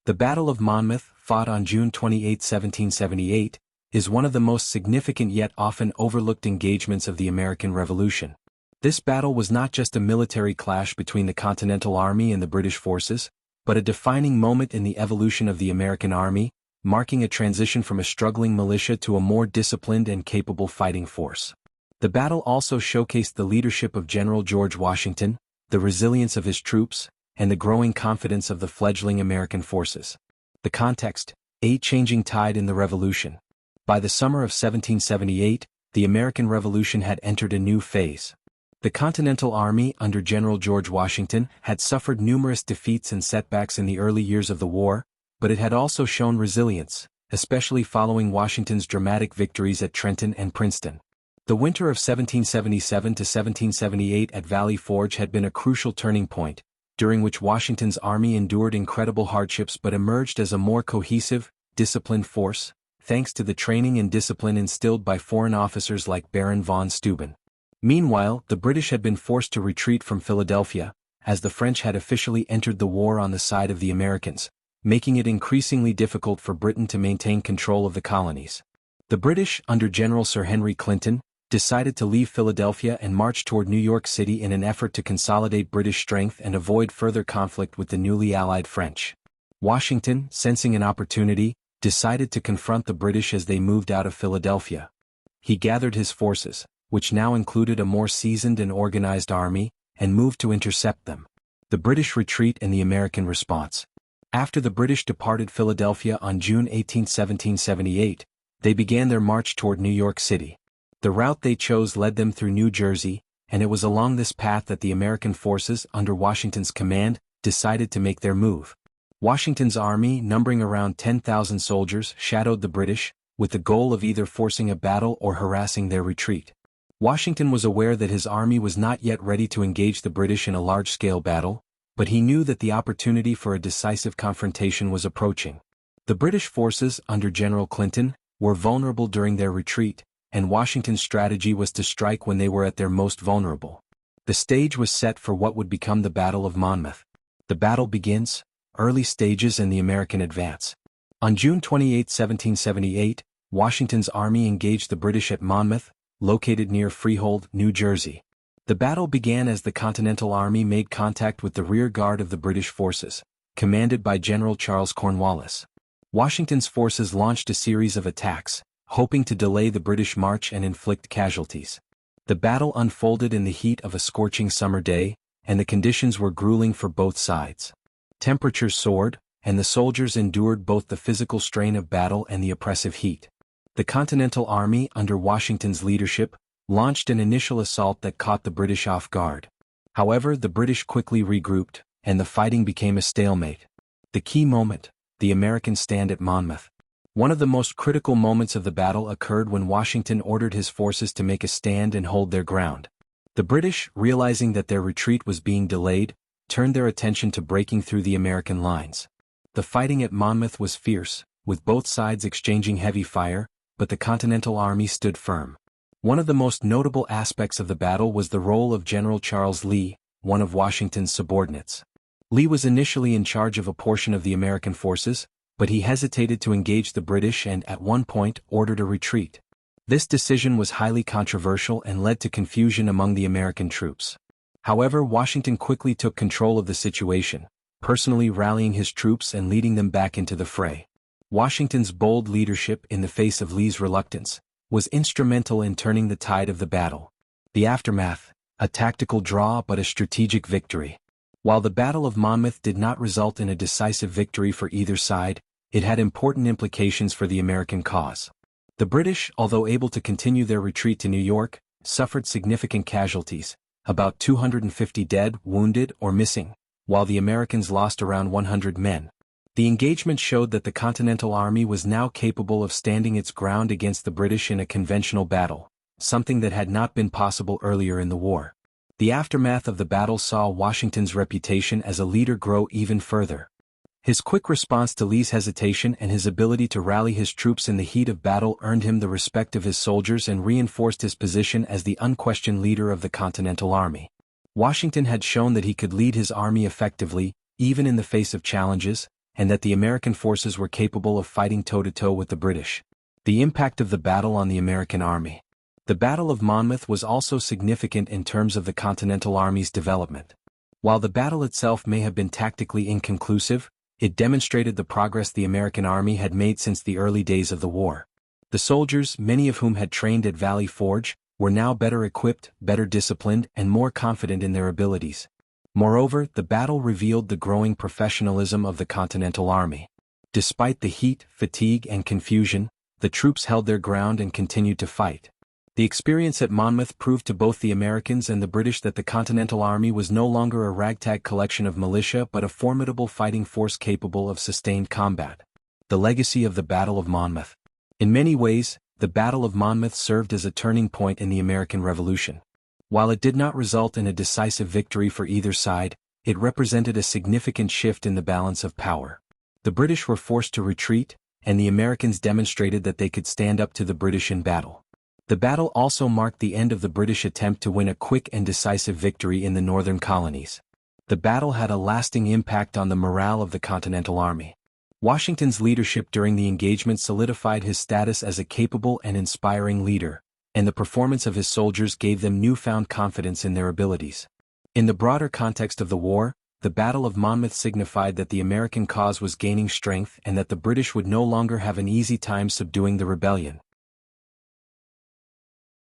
The Battle of Monmouth, fought on June 28, 1778, is one of the most significant yet often overlooked engagements of the American Revolution. This battle was not just a military clash between the Continental Army and the British forces, but a defining moment in the evolution of the American Army, marking a transition from a struggling militia to a more disciplined and capable fighting force. The battle also showcased the leadership of General George Washington, the resilience of his troops, and the growing confidence of the fledgling American forces. The context: a changing tide in the Revolution. By the summer of 1778, the American Revolution had entered a new phase. The Continental Army under General George Washington had suffered numerous defeats and setbacks in the early years of the war, but it had also shown resilience, especially following Washington's dramatic victories at Trenton and Princeton. The winter of 1777 to 1778 at Valley Forge had been a crucial turning point, during which Washington's army endured incredible hardships but emerged as a more cohesive, disciplined force, thanks to the training and discipline instilled by foreign officers like Baron von Steuben. Meanwhile, the British had been forced to retreat from Philadelphia, as the French had officially entered the war on the side of the Americans, making it increasingly difficult for Britain to maintain control of the colonies. The British, under General Sir Henry Clinton, decided to leave Philadelphia and march toward New York City in an effort to consolidate British strength and avoid further conflict with the newly allied French. Washington, sensing an opportunity, decided to confront the British as they moved out of Philadelphia. He gathered his forces, which now included a more seasoned and organized army, and moved to intercept them. The British retreat and the American response. After the British departed Philadelphia on June 18, 1778, they began their march toward New York City. The route they chose led them through New Jersey, and it was along this path that the American forces, under Washington's command, decided to make their move. Washington's army, numbering around 10,000 soldiers, shadowed the British, with the goal of either forcing a battle or harassing their retreat. Washington was aware that his army was not yet ready to engage the British in a large-scale battle, but he knew that the opportunity for a decisive confrontation was approaching. The British forces, under General Clinton, were vulnerable during their retreat, and Washington's strategy was to strike when they were at their most vulnerable. The stage was set for what would become the Battle of Monmouth. The battle begins, early stages and the American advance. On June 28, 1778, Washington's army engaged the British at Monmouth, located near Freehold, New Jersey. The battle began as the Continental Army made contact with the rear guard of the British forces, commanded by General Charles Cornwallis. Washington's forces launched a series of attacks, hoping to delay the British march and inflict casualties. The battle unfolded in the heat of a scorching summer day, and the conditions were grueling for both sides. Temperatures soared, and the soldiers endured both the physical strain of battle and the oppressive heat. The Continental Army, under Washington's leadership, launched an initial assault that caught the British off guard. However, the British quickly regrouped, and the fighting became a stalemate. The key moment: the American stand at Monmouth. One of the most critical moments of the battle occurred when Washington ordered his forces to make a stand and hold their ground. The British, realizing that their retreat was being delayed, turned their attention to breaking through the American lines. The fighting at Monmouth was fierce, with both sides exchanging heavy fire, but the Continental Army stood firm. One of the most notable aspects of the battle was the role of General Charles Lee, one of Washington's subordinates. Lee was initially in charge of a portion of the American forces, but he hesitated to engage the British and, at one point, ordered a retreat. This decision was highly controversial and led to confusion among the American troops. However, Washington quickly took control of the situation, personally rallying his troops and leading them back into the fray. Washington's bold leadership in the face of Lee's reluctance was instrumental in turning the tide of the battle. The aftermath: a tactical draw but a strategic victory. While the Battle of Monmouth did not result in a decisive victory for either side, it had important implications for the American cause. The British, although able to continue their retreat to New York, suffered significant casualties, about 250 dead, wounded, or missing, while the Americans lost around 100 men. The engagement showed that the Continental Army was now capable of standing its ground against the British in a conventional battle, something that had not been possible earlier in the war. The aftermath of the battle saw Washington's reputation as a leader grow even further. His quick response to Lee's hesitation and his ability to rally his troops in the heat of battle earned him the respect of his soldiers and reinforced his position as the unquestioned leader of the Continental Army. Washington had shown that he could lead his army effectively, even in the face of challenges, and that the American forces were capable of fighting toe-to-toe with the British. The impact of the battle on the American Army. The Battle of Monmouth was also significant in terms of the Continental Army's development. While the battle itself may have been tactically inconclusive, it demonstrated the progress the American Army had made since the early days of the war. The soldiers, many of whom had trained at Valley Forge, were now better equipped, better disciplined, and more confident in their abilities. Moreover, the battle revealed the growing professionalism of the Continental Army. Despite the heat, fatigue, and confusion, the troops held their ground and continued to fight. The experience at Monmouth proved to both the Americans and the British that the Continental Army was no longer a ragtag collection of militia but a formidable fighting force capable of sustained combat. The legacy of the Battle of Monmouth. In many ways, the Battle of Monmouth served as a turning point in the American Revolution. While it did not result in a decisive victory for either side, it represented a significant shift in the balance of power. The British were forced to retreat, and the Americans demonstrated that they could stand up to the British in battle. The battle also marked the end of the British attempt to win a quick and decisive victory in the northern colonies. The battle had a lasting impact on the morale of the Continental Army. Washington's leadership during the engagement solidified his status as a capable and inspiring leader, and the performance of his soldiers gave them newfound confidence in their abilities. In the broader context of the war, the Battle of Monmouth signified that the American cause was gaining strength and that the British would no longer have an easy time subduing the rebellion.